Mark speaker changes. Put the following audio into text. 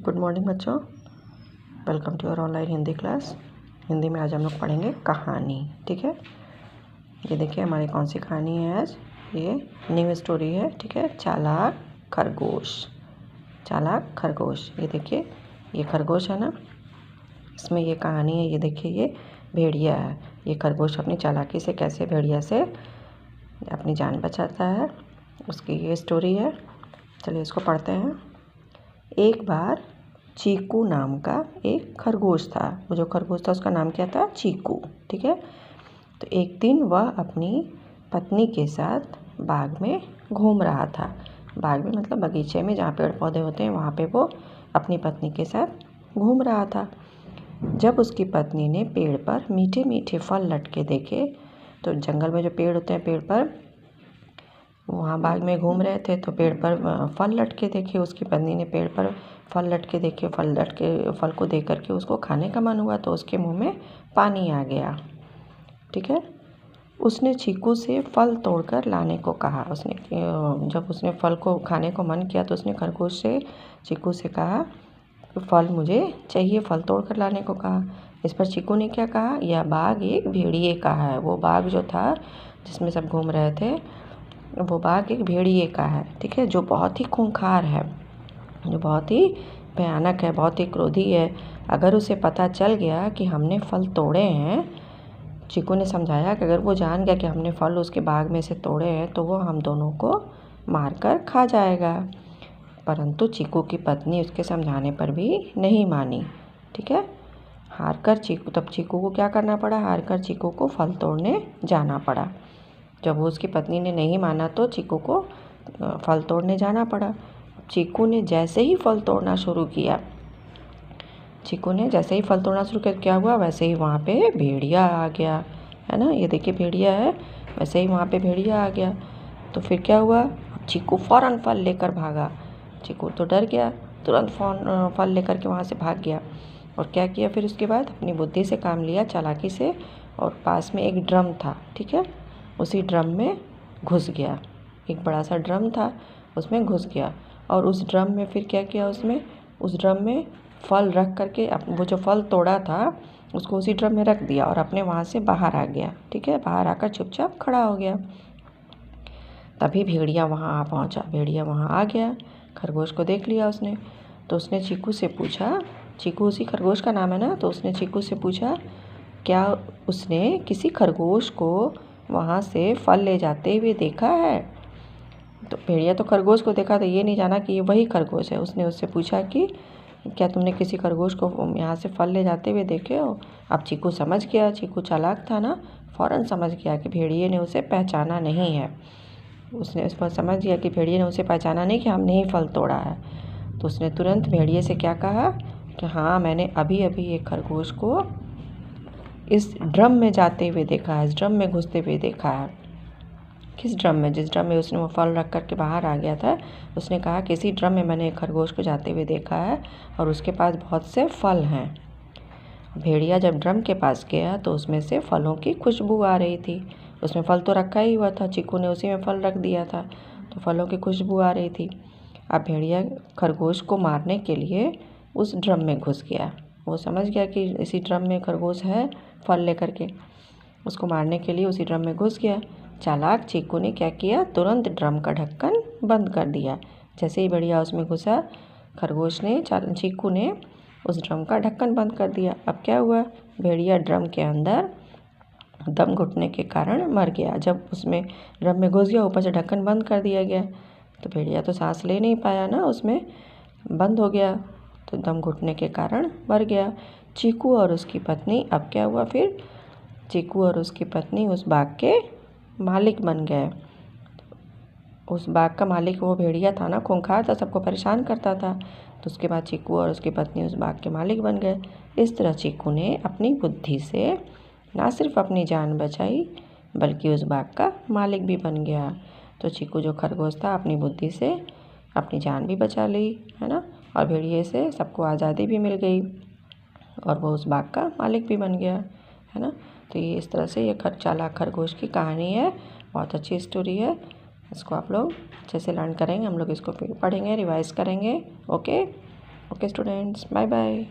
Speaker 1: Good morning बच्चों, welcome to your online Hindi class. Hindi में आज हम लोग पढ़ेंगे कहानी। ठीक है, ये देखिए हमारी कौन सी कहानी है आज। ये न्यू स्टोरी है। ठीक है, चालाक खरगोश। चालाक खरगोश, ये देखिए ये खरगोश है ना, इसमें ये कहानी है। ये देखिए ये भेड़िया है। ये खरगोश अपनी चालाकी से कैसे भेड़िया से अपनी जान बचाता है, उसकी ये स्टोरी है। चलिए इसको पढ़ते हैं। एक बार चीकू नाम का एक खरगोश था। वो जो खरगोश था उसका नाम क्या था? चीकू। ठीक है, तो एक दिन वह अपनी पत्नी के साथ बाग में घूम रहा था। बाग में मतलब बगीचे में जहाँ पेड़ पौधे होते हैं, वहाँ पे वो अपनी पत्नी के साथ घूम रहा था। जब उसकी पत्नी ने पेड़ पर मीठे मीठे फल लटके देखे, तो जंगल में जो पेड़ होते हैं, पेड़ पर वहाँ बाग में घूम रहे थे तो पेड़ पर फल लटके देखे। उसकी पत्नी ने पेड़ पर फल लटके देखे। फल को देख करके उसको खाने का मन हुआ तो उसके मुंह में पानी आ गया। ठीक है, उसने चीकू से फल तोड़कर लाने को कहा। जब उसने फल को खाने को मन किया तो उसने खरगोश से चीकू से कहा कि फल मुझे चाहिए, फल तोड़कर लाने को कहा। इस पर चीकू ने क्या कहा? यह बाग एक भेड़िए का है। वो बाग जो था जिसमें सब घूम रहे थे, वो बाग एक भेड़िए का है। ठीक है, जो बहुत ही खूंखार है, जो बहुत ही भयानक है, बहुत ही क्रोधी है। अगर उसे पता चल गया कि हमने फल तोड़े हैं, चीकू ने समझाया कि अगर वो जान गया कि हमने फल उसके बाग में से तोड़े हैं तो वो हम दोनों को मारकर खा जाएगा। परंतु चीकू की पत्नी उसके समझाने पर भी नहीं मानी। ठीक है, तब चीकू को क्या करना पड़ा? हारकर चीकू को फल तोड़ने जाना पड़ा। जब वो उसकी पत्नी ने नहीं माना तो चीकू को फल तोड़ने जाना पड़ा। चीकू ने जैसे ही फल तोड़ना शुरू किया, क्या हुआ? वैसे ही वहाँ पे भेड़िया आ गया, है ना। ये देखिए भेड़िया है, वैसे ही वहाँ पे भेड़िया आ गया। तो फिर क्या हुआ? चीकू फ़ौरन फल लेकर भागा। चीकू तो डर गया, तुरंत फल लेकर के वहाँ से भाग गया। और क्या किया फिर उसके बाद? अपनी बुद्धि से काम लिया, चालाकी से, और पास में एक ड्रम था। ठीक है, उसी ड्रम में घुस गया। एक बड़ा सा ड्रम था, उसमें घुस गया। और उस ड्रम में फिर क्या किया उसमें? उस ड्रम में फल रख करके वो जो फल तोड़ा था उसको उसी ड्रम में रख दिया और अपने वहाँ से बाहर आ गया। ठीक है, बाहर आकर चुपचाप खड़ा हो गया। तभी भेड़िया वहाँ आ पहुँचा। भेड़िया वहाँ आ गया, खरगोश को देख लिया उसने। तो उसने चीकू से पूछा, चीकू उसी खरगोश का नाम है ना, तो उसने चीकू से पूछा क्या उसने किसी खरगोश को वहाँ से फल ले जाते हुए देखा है? तो भेड़िया तो खरगोश को देखा तो ये नहीं जाना कि ये वही खरगोश है। उसने उससे पूछा कि क्या तुमने किसी खरगोश को यहाँ से फल ले जाते हुए देखे हो? अब चीकू समझ गया, चीकू चालाक था ना, फ़ौरन समझ गया कि भेड़िए ने उसे पहचाना नहीं है। उसने उस पर समझ गया कि भेड़िए ने उसे पहचाना नहीं कि हमने ही फल तोड़ा है। तो उसने तुरंत भेड़िए से क्या कहा कि हाँ, मैंने अभी अभी एक खरगोश को इस ड्रम में जाते हुए देखा है, इस ड्रम में घुसते हुए देखा है। किस ड्रम में? जिस ड्रम में उसने वो फल रख कर के बाहर आ गया था, उसने कहा कि इसी ड्रम में मैंने एक खरगोश को जाते हुए देखा है और उसके पास बहुत से फल हैं। भेड़िया जब ड्रम के पास गया तो उसमें से फलों की खुशबू आ रही थी। उसमें फल तो रखा ही हुआ था, चीकू ने उसी में फल रख दिया था, तो फलों की खुशबू आ रही थी। अब भेड़िया खरगोश को मारने के लिए उस ड्रम में घुस गया। वो समझ गया कि इसी ड्रम में खरगोश है, फल लेकर के उसको मारने के लिए उसी ड्रम में घुस गया। चालाक चीकू ने क्या किया? तुरंत ड्रम का ढक्कन बंद कर दिया। जैसे ही भेड़िया उसमें घुसा, चीकू ने उस ड्रम का ढक्कन बंद कर दिया। अब क्या हुआ? भेड़िया ड्रम के अंदर दम घुटने के कारण मर गया। जब उसमें ड्रम में घुस गया, ऊपर से ढक्कन बंद कर दिया गया, तो भेड़िया तो सांस ले नहीं पाया ना, उसमें बंद हो गया, तो दम घुटने के कारण मर गया। चीकू और उसकी पत्नी, अब क्या हुआ फिर? चीकू और उसकी पत्नी उस बाग के मालिक बन गए। उस बाग का मालिक वो भेड़िया था ना, खूंखार था, सबको परेशान करता था। तो उसके बाद चीकू और उसकी पत्नी उस बाग के मालिक बन गए। इस तरह चीकू ने अपनी बुद्धि से ना सिर्फ अपनी जान बचाई बल्कि उस बाग का मालिक भी बन गया। तो चीकू जो खरगोश था, अपनी बुद्धि से अपनी जान भी बचा ली, है ना, और भेड़िए से सबको आज़ादी भी मिल गई और वो उस बाग का मालिक भी बन गया, है ना। तो ये इस तरह से ये चालाक खरगोश की कहानी है। बहुत अच्छी स्टोरी है। इसको आप लोग अच्छे से लर्न करेंगे, हम लोग इसको फिर पढ़ेंगे, रिवाइज करेंगे। Okay. Okay students, bye bye.